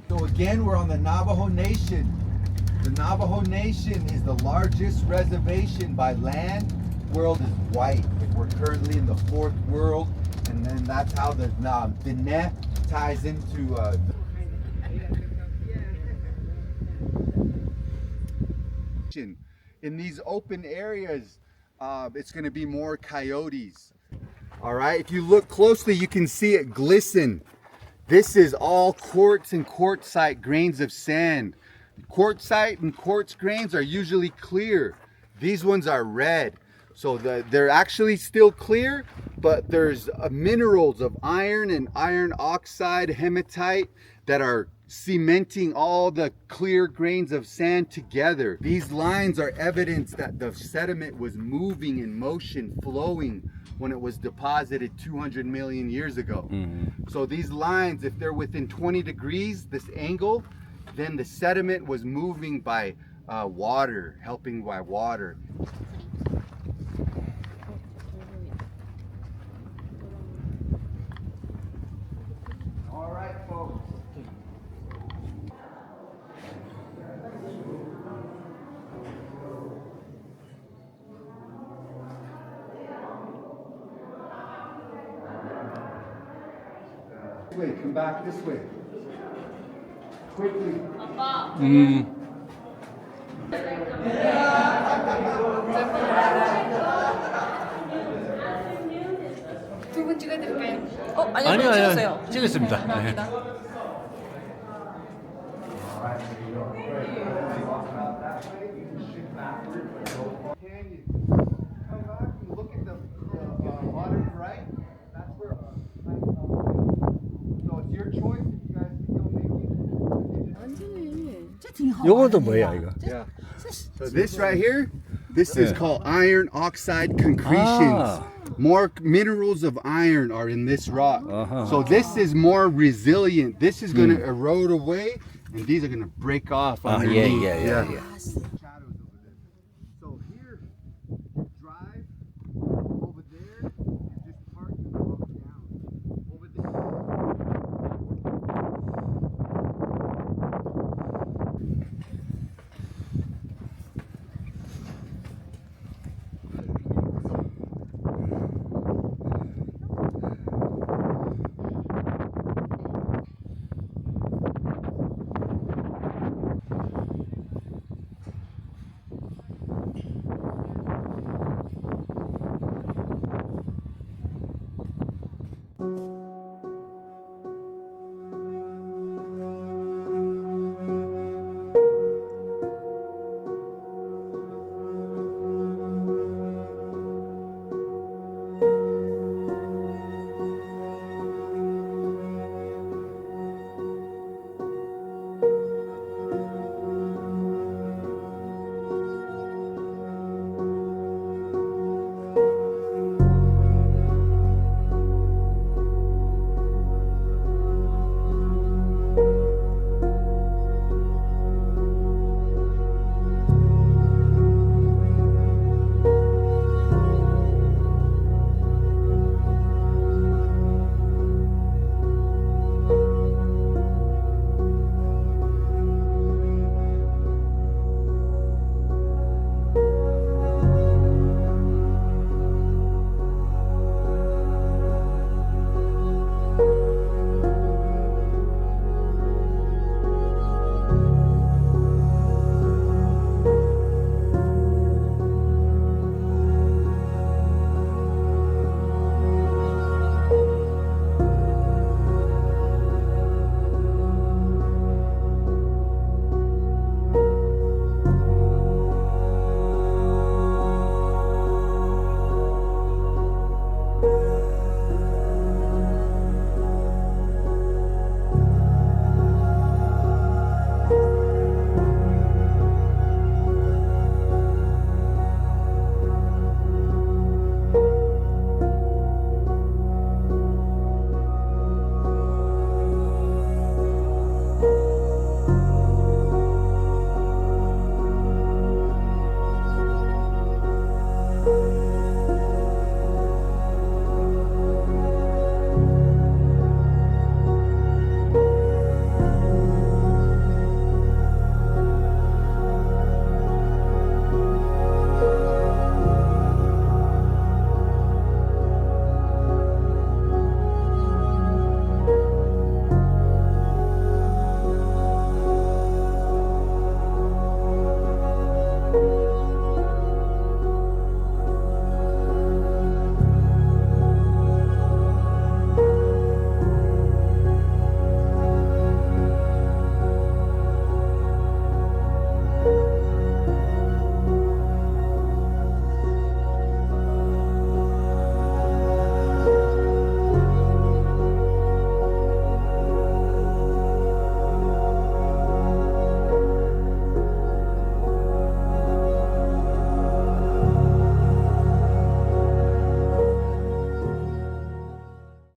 So again, we're on the Navajo Nation. The Navajo Nation is the largest reservation by land. The world is white. We're currently in the fourth world, and then that's how the Diné ties into in these open areas. It's going to be more coyotes. All right, if you look closely, you can see it glisten. This is all quartz and quartzite grains of sand. Quartzite and quartz grains are usually clear. These ones are red. So they're actually still clear, but there's minerals of iron and iron oxide, hematite, that are cementing all the clear grains of sand together. These lines are evidence that the sediment was moving in motion, flowing when it was deposited 200 million years ago. So these lines, if they're within 20 degrees, this angle, then the sediment was moving by water, helping by water. All right, folks. Way, come back this way. Quickly. 두 분 찍어드릴까요? 아니요, 찍으세요. 찍었습니다. 감사합니다. 요것도 뭐야 이거? Yeah. So this right here, this is called iron oxide concretions. More minerals of iron are in this rock. So this is more resilient. This is going to erode away, and these are going to break off underneath. Yeah. Shadows over there. So here, you drive over there, you just park and walk down. Over there.